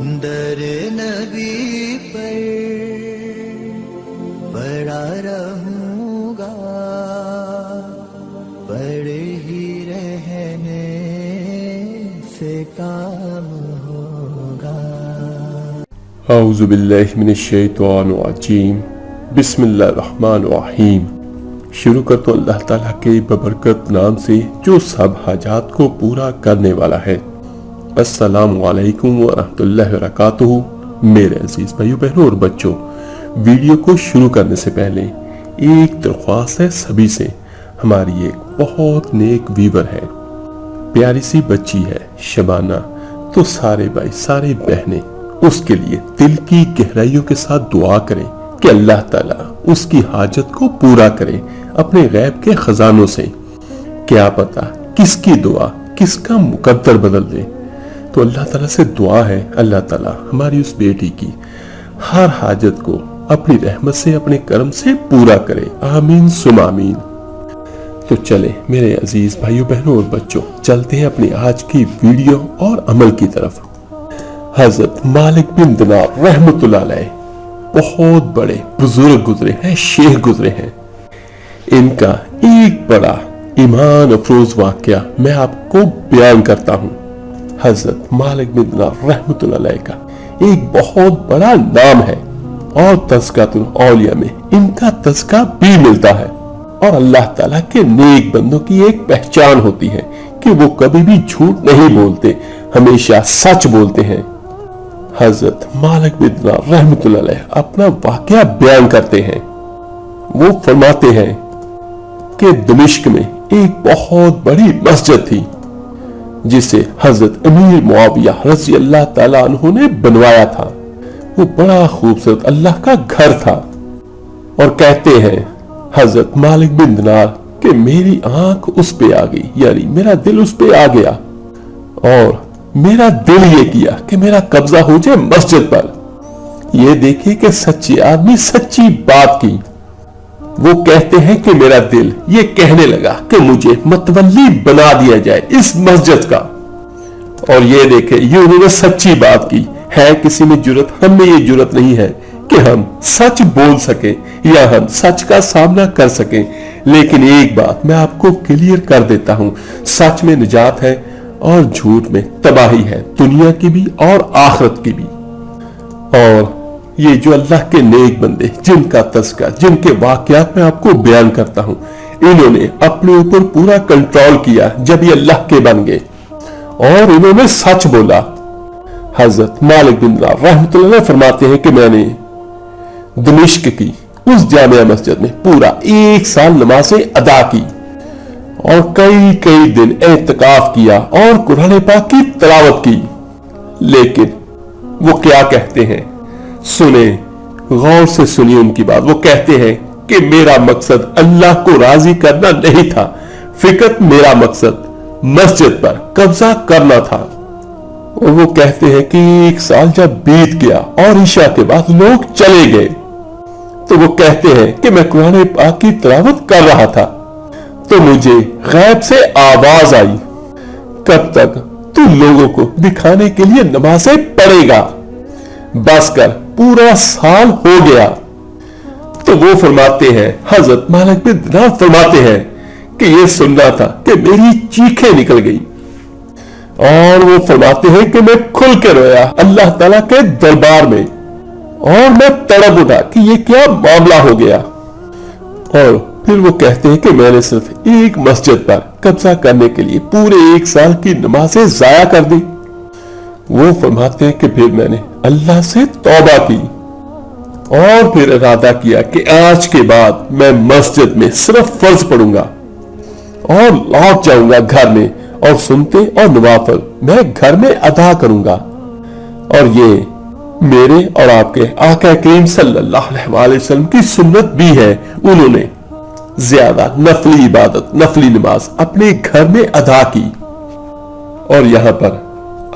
در نبی پر پڑا رہوں گا، پڑے ہی رہنے سے کام ہوگا۔ اعوذ باللہ من الشیطان الرجیم، بسم اللہ الرحمن الرحیم۔ شروع کرتا ہوں اللہ تعالیٰ کے ببرکت نام سے جو سب حاجات کو پورا کرنے والا ہے۔ السلام علیکم ورحمۃ اللہ وبرکاتہ۔ میرے عزیز بھائیو بہنوں اور بچوں، ویڈیو کو شروع کرنے سے پہلے ایک درخواست ہے سبھی سے۔ ہماری ایک بہت نیک ویور ہے، پیاری سی بچی ہے شبانہ، تو سارے بھائی سارے بہنیں اس کے لیے دل کی گہرائیوں کے ساتھ دعا کریں کہ اللہ تعالیٰ اس کی حاجت کو پورا کرے اپنے غیب کے خزانوں سے۔ کیا پتا کس کی دعا کس کا مقدر بدل دے۔ تو اللہ تعالیٰ سے دعا ہے اللہ تعالیٰ ہماری اس بیٹی کی ہر حاجت کو اپنی رحمت سے اپنے کرم سے پورا کرے، آمین ثم آمین۔ تو چلے میرے عزیز بھائیوں بہنوں اور بچوں، چلتے ہیں اپنی آج کی ویڈیو اور عمل کی طرف۔ حضرت مالک بن دینار رحمت اللہ علیہ بہت بڑے بزرگ گزرے ہیں، شیخ گزرے ہیں۔ ان کا ایک بڑا ایمان افروز واقعہ میں آپ کو بیان کرتا ہوں۔ حضرت مالک بن دینار رحمت اللہ علیہ کا ایک بہت بڑا نام ہے، اور تذکرۃ الاولیاء میں ان کا تذکرہ بھی ملتا ہے، اور اللہ تعالیٰ کے نیک بندوں کی ایک پہچان ہوتی ہے کہ وہ کبھی بھی جھوٹ نہیں بولتے، ہمیشہ سچ بولتے ہیں۔ حضرت مالک بن دینار رحمت اللہ علیہ اپنا واقعہ بیان کرتے ہیں۔ وہ فرماتے ہیں کہ دمشق میں ایک بہت بڑی مسجد تھی جسے حضرت امیر معاویہ رضی اللہ تعالیٰ عنہ نے بنوایا تھا۔ وہ بڑا خوبصورت اللہ کا گھر تھا، اور کہتے ہیں حضرت مالک بن دینار کہ میری آنکھ اس پہ آ گئی، یعنی میرا دل اس پہ آ گیا، اور میرا دل یہ کیا کہ میرا قبضہ ہو جائے مسجد پر۔ یہ دیکھیں کہ سچے آدمی سچی بات کی۔ وہ کہتے ہیں کہ میرا دل یہ کہنے لگا کہ مجھے متولی بنا دیا جائے اس مسجد کا، اور یہ دیکھیں یہ انہوں نے سچی بات کی ہے۔ کسی میں جرت، ہم میں یہ جرت نہیں ہے کہ ہم سچ بول سکیں یا ہم سچ کا سامنا کر سکیں، لیکن ایک بات میں آپ کو کلیئر کر دیتا ہوں، سچ میں نجات ہے اور جھوٹ میں تباہی ہے، دنیا کی بھی اور آخرت کی بھی۔ اور یہ جو اللہ کے نیک بندے جن کا تذکرہ، جن کے واقعات میں آپ کو بیان کرتا ہوں، انہوں نے اپنے اوپر پورا کنٹرول کیا جب یہ اللہ کے بن گئے، اور انہوں نے سچ بولا۔ حضرت مالک بن دینار رحمت اللہ علیہ فرماتے ہیں کہ میں نے دمشق کی اس جامع مسجد میں پورا 1 سال نمازیں ادا کی، اور کئی دن اعتکاف کیا، اور قرآن پاک کی تلاوت کی۔ لیکن وہ کیا کہتے ہیں، سنیں، غور سے سنیے ان کی بات۔ وہ کہتے ہیں کہ میرا مقصد اللہ کو راضی کرنا نہیں تھا، فقط میرا مقصد مسجد پر قبضہ کرنا تھا۔ اور وہ کہتے ہیں کہ 1 سال جب بیت گیا اور عشاء کے بعد لوگ چلے گئے، تو وہ کہتے ہیں کہ میں قرآن پاک کی تلاوت کر رہا تھا، تو مجھے غیب سے آواز آئی، کب تک تو لوگوں کو دکھانے کے لیے نمازیں پڑھے گا، بس کر پورا سال ہو گیا۔ تو وہ فرماتے ہیں، حضرت مالک بن دینار فرماتے ہیں کہ یہ سننا تھا کہ میری چیخیں نکل گئی، اور وہ فرماتے ہیں کہ میں کھل کے رویا اللہ تعالیٰ کے دربار میں، اور میں تڑپ اٹھا کہ یہ کیا معاملہ ہو گیا۔ اور پھر وہ کہتے ہیں کہ میں نے صرف ایک مسجد پر قبضہ کرنے کے لیے پورے 1 سال کی نمازیں ضائع کر دی۔ وہ فرماتے ہیں کہ پھر میں نے اللہ سے توبہ کی، اور پھر ارادہ کیا کہ آج کے بعد میں مسجد میں صرف فرض پڑھوں گا، اور لوٹ جاؤں گا گھر میں، اور سنتے اور نوافل میں گھر میں ادا کروں گا۔ اور یہ میرے اور آپ کے آقا کریم صلی اللہ علیہ وسلم کی سنت بھی ہے، انہوں نے زیادہ نفلی عبادت، نفلی نماز اپنے گھر میں ادا کی۔ اور یہاں پر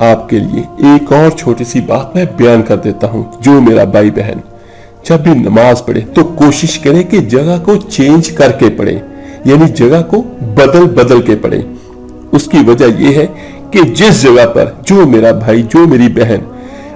آپ کے لیے ایک اور چھوٹی سی بات میں بیان کر دیتا ہوں، جو میرا بھائی بہن جب بھی نماز پڑھے تو کوشش کریں کہ جگہ کو چینج کر کے پڑھیں، یعنی جگہ کو بدل کے پڑھیں۔ اس کی وجہ یہ ہے کہ جس جگہ پر جو میرا بھائی، جو میری بہن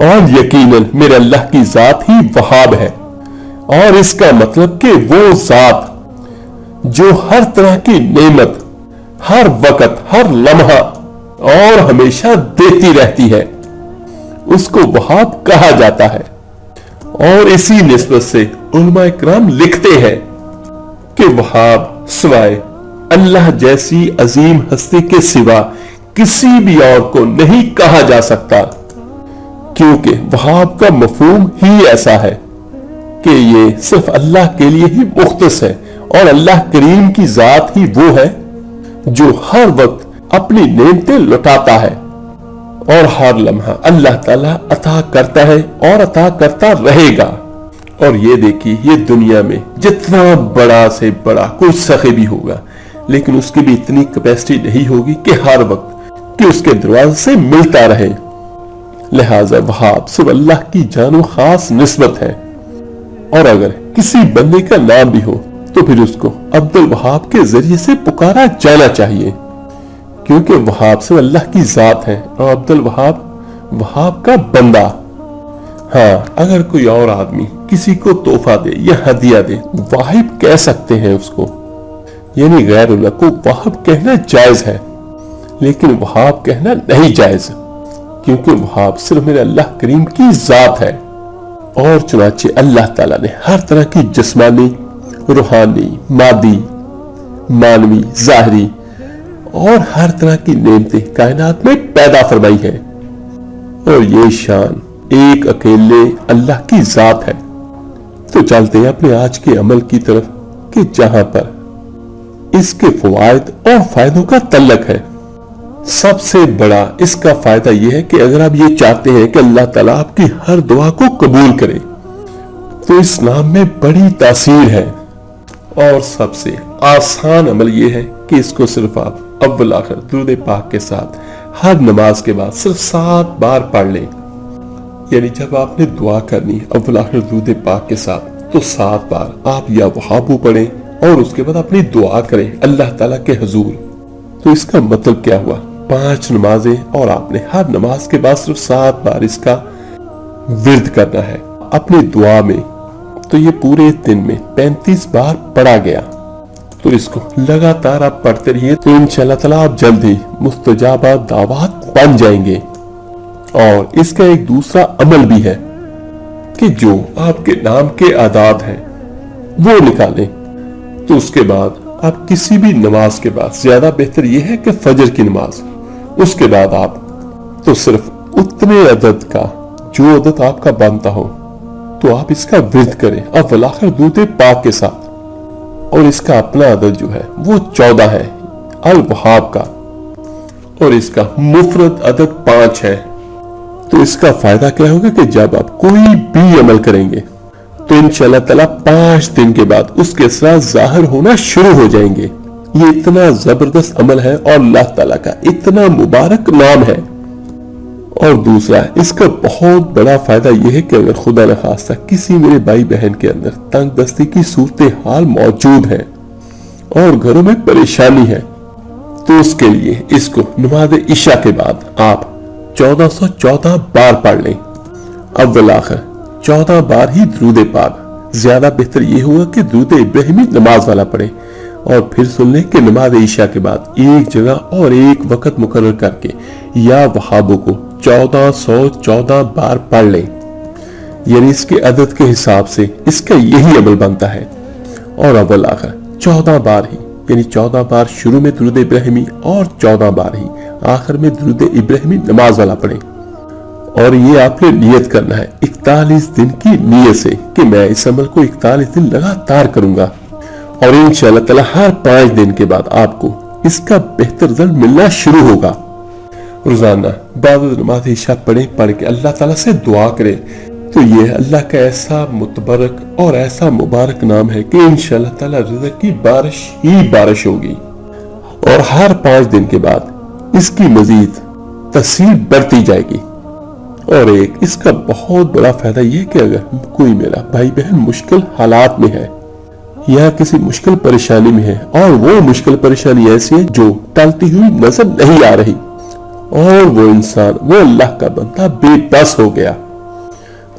اور یقیناً میرے اللہ کی ذات ہی وہاب ہے، اور اس کا مطلب کہ وہ ذات جو ہر طرح کی نعمت ہر وقت ہر لمحہ اور ہمیشہ دیتی رہتی ہے، اس کو وہاب کہا جاتا ہے۔ اور اسی نسبت سے علماء کرام لکھتے ہیں کہ وہاب سوائے اللہ جیسی عظیم ہستی کے سوا کسی بھی اور کو نہیں کہا جا سکتا، کیونکہ وہاب کا مفہوم ہی ایسا ہے کہ یہ صرف اللہ کے لیے ہی مختص ہے، اور اللہ کریم کی ذات ہی وہ ہے جو ہر وقت اپنی نعمتیں لوٹاتا ہے، اور ہر لمحہ اللہ تعالیٰ عطا کرتا ہے اور عطا کرتا رہے گا۔ اور یہ دیکھیے، یہ دنیا میں جتنا بڑا سے بڑا کوئی سخی بھی ہوگا، لیکن اس کی بھی اتنی کیپیسٹی نہیں ہوگی کہ ہر وقت کہ اس کے دروازے سے ملتا رہے۔ لہذا وہاب صرف اللہ کی جانو خاص نسبت ہے، اور اگر کسی بندے کا نام بھی ہو تو پھر اس کو عبد الوہاب کے ذریعے سے پکارا جانا چاہیے، کیونکہ وہاب صرف اللہ کی ذات ہے اور عبد الوہاب وہاب کا بندہ۔ ہاں، اگر کوئی اور آدمی کسی کو تحفہ دے یا ہدیہ دے، واہب کہہ سکتے ہیں اس کو، یعنی غیر اللہ کو واہب کہنا جائز ہے، لیکن وہاب کہنا نہیں جائز، کیونکہ وہاب صرف میرے اللہ کریم کی ذات ہے۔ اور چنانچہ اللہ تعالیٰ نے ہر طرح کی جسمانی، روحانی، مادی، مانوی، ظاہری اور ہر طرح کی نعمتیں کائنات میں پیدا فرمائی ہے، اور یہ شان ایک اکیلے اللہ کی ذات ہے۔ تو چلتے ہیں اپنے آج کے عمل کی طرف، کہ جہاں پر اس کے فوائد اور فائدوں کا تعلق ہے۔ سب سے بڑا اس کا فائدہ یہ ہے کہ اگر آپ یہ چاہتے ہیں کہ اللہ تعالیٰ آپ کی ہر دعا کو قبول کرے تو اس نام میں بڑی تاثیر ہے، اور سب سے آسان عمل یہ ہے کہ اس کو صرف آپ اول آخر درود پاک کے ساتھ ہر نماز کے بعد صرف 7 بار پڑھ لیں۔ یعنی جب آپ نے دعا کرنی اول آخر درود پاک کے ساتھ تو 7 بار آپ یا وہابو پڑھیں اور اس کے بعد اپنی دعا کریں اللہ تعالیٰ کے حضور۔ تو اس کا مطلب کیا ہوا؟ 5 نمازیں، اور آپ نے ہر نماز کے بعد صرف 7 بار اس کا ورد کرنا ہے اپنی دعا میں، تو یہ پورے دن میں 35 بار پڑھا گیا۔ تو اس کو لگاتار آپ پڑھتے رہیے تو انشاءاللہ تعالیٰ آپ جلد ہی مستجابہ دعوات بن جائیں گے۔ اور اس کا ایک دوسرا عمل بھی ہے کہ جو آپ کے نام کے اعداد ہیں وہ نکالیں، تو اس کے بعد آپ کسی بھی نماز کے بعد، زیادہ بہتر یہ ہے کہ فجر کی نماز، اس کے بعد آپ تو صرف اتنے عدد کا جو عدد آپ کا بنتا ہو تو آپ اس کا ورد کریں اول آخر درود پاک کے ساتھ، اور اس کا اپنا عدد جو ہے وہ 14 ہے الوہاب کا، اور اس کا مفرد عدد 5 ہے۔ تو اس کا فائدہ کیا ہوگا کہ جب آپ کوئی بھی عمل کریں گے تو انشاءاللہ تعالیٰ 5 دن کے بعد اس کے اثرات ظاہر ہونا شروع ہو جائیں گے۔ یہ اتنا زبردست عمل ہے اور اللہ تعالیٰ کا اتنا مبارک نام ہے۔ اور دوسرا اس کا بہت بڑا فائدہ یہ ہے کہ اگر خدا نخواستہ کسی میرے بھائی بہن کے اندر تنگ دستی کی صورتحال موجود ہے اور گھروں میں پریشانی ہے تو اس کے لیے اس کو نماز عشاء کے بعد آپ 1414 بار پڑھ لیں، اول آخر 14 بار ہی درود پاک۔ زیادہ بہتر یہ ہوگا کہ درود ابراہیمی نماز والا پڑھیں، اور پھر سن لیں کہ نماز عشاء کے بعد ایک جگہ اور ایک وقت مقرر کر کے یا وہابوں کو 1414 بار پڑھ لیں، یعنی اس کے عدد کے حساب سے اس کا یہی عمل بنتا ہے۔ اور اول آخر 14 بار ہی، یعنی 14 بار شروع میں درود ابراہیمی اور 14 بار ہی آخر میں درود ابراہیمی نماز والا پڑھیں۔ اور یہ آپ نے نیت کرنا ہے 41 دن کی نیت سے کہ میں اس عمل کو 41 دن لگاتار کروں گا، اور انشاءاللہ تعالی ہر 5 دن کے بعد آپ کو اس کا بہتر رزلٹ ملنا شروع ہوگا۔ روزانہ بعد نماز عشاء پڑھ کے اللہ تعالیٰ سے دعا کریں، تو یہ اللہ کا ایسا متبرک اور ایسا مبارک نام ہے کہ انشاءاللہ تعالیٰ رزق کی بارش ہی بارش ہوگی، اور ہر 5 دن کے بعد اس کی مزید تفصیل بڑھتی جائے گی۔ اور ایک اس کا بہت بڑا فائدہ یہ کہ اگر کوئی میرا بھائی بہن مشکل حالات میں ہے یا کسی مشکل پریشانی میں ہے، اور وہ مشکل پریشانی ایسی ہے جو ٹلتی ہوئی نظر نہیں آ رہی، اور وہ انسان، وہ اللہ کا بندہ بے بس ہو گیا،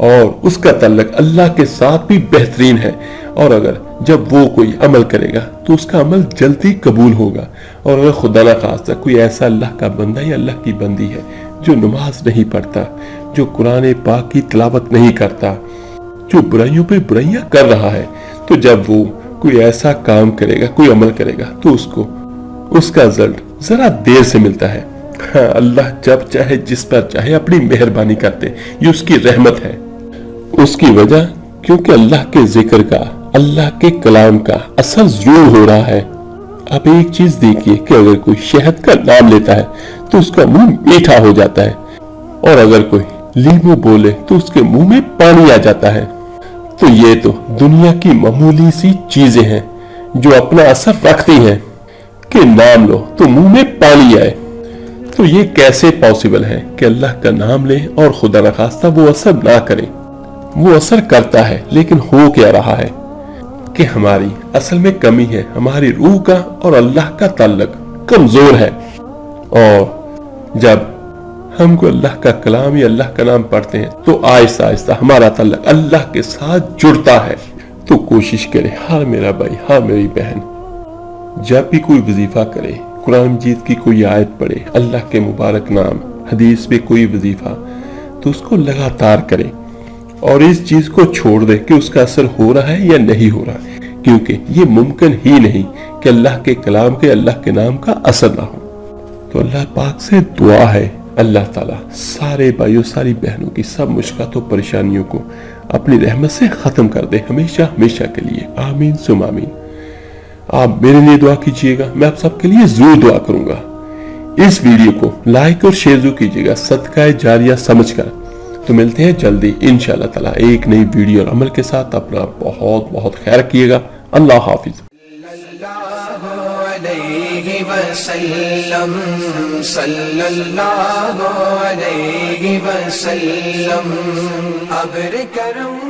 اور اس کا تعلق اللہ کے ساتھ بھی بہترین ہے، اور اگر جب وہ کوئی عمل کرے گا تو اس کا عمل جلدی قبول ہوگا۔ اور اگر خدا نہ خواستہ کوئی ایسا اللہ کا بندہ یا اللہ کی بندی ہے جو نماز نہیں پڑھتا، جو قرآن پاک کی تلاوت نہیں کرتا، جو برائیوں پہ برائیاں کر رہا ہے، تو جب وہ کوئی ایسا کام کرے گا، کوئی عمل کرے گا، تو اس کو اس کا رزلٹ ذرا دیر سے ملتا ہے۔ ہاں، اللہ جب چاہے جس پر چاہے اپنی مہربانی کرتے، یہ اس کی رحمت ہے۔ اس کی وجہ کیونکہ اللہ کے ذکر کا، اللہ کے کلام کا اثر ضرور ہو رہا ہے۔ آپ ایک چیز دیکھیے کہ اگر کوئی شہد کا نام لیتا ہے تو اس کا منہ میٹھا ہو جاتا ہے، اور اگر کوئی لیمو بولے تو اس کے منہ میں پانی آ جاتا ہے۔ تو یہ تو دنیا کی معمولی سی چیزیں ہیں جو اپنا اثر رکھتی ہیں کہ نام لو تو منہ میں پانی آئے۔ تو یہ کیسے پاسبل ہے کہ اللہ کا نام لے اور خدا نخواستہ وہ اثر نہ کرے؟ وہ اثر کرتا ہے، لیکن ہو کیا رہا ہے کہ ہماری اصل میں کمی ہے، ہماری روح کا اور اللہ کا تعلق کمزور ہے۔ اور جب ہم کو اللہ کا کلام یا اللہ کا نام پڑھتے ہیں تو آہستہ آہستہ ہمارا تعلق اللہ کے ساتھ جڑتا ہے۔ تو کوشش کرے، ہر میرا بھائی، ہر میری بہن، جب بھی کوئی وظیفہ کرے، قرآن مجید کی کوئی آیت پڑھے، اللہ کے مبارک نام، حدیث پہ کوئی وظیفہ، تو اس کو لگاتار کرے اور اس چیز کو چھوڑ دے کہ اس کا اثر ہو رہا ہے یا نہیں ہو رہا، کیونکہ یہ ممکن ہی نہیں کہ اللہ کے کلام کے، اللہ کے نام کا اثر نہ ہو۔ تو اللہ پاک سے دعا ہے، اللہ تعالیٰ سارے بھائیوں، ساری بہنوں کی سب مشکلات و پریشانیوں کو اپنی رحمت سے ختم کر دے، ہمیشہ ہمیشہ کے لیے، آمین ثم آمین۔ آپ میرے لیے دعا کیجئے گا، میں آپ سب کے لیے ضرور دعا کروں گا۔ اس ویڈیو کو لائک اور شیئر ضرور کیجئے گا، صدقہ جاریہ سمجھ کر۔ تو ملتے ہیں جلدی انشاءاللہ تعالیٰ ایک نئی ویڈیو اور عمل کے ساتھ۔ اپنا بہت بہت خیال رکھیے گا۔ اللہ حافظ۔ صلی اللہ علیہ وسلم ابر کرم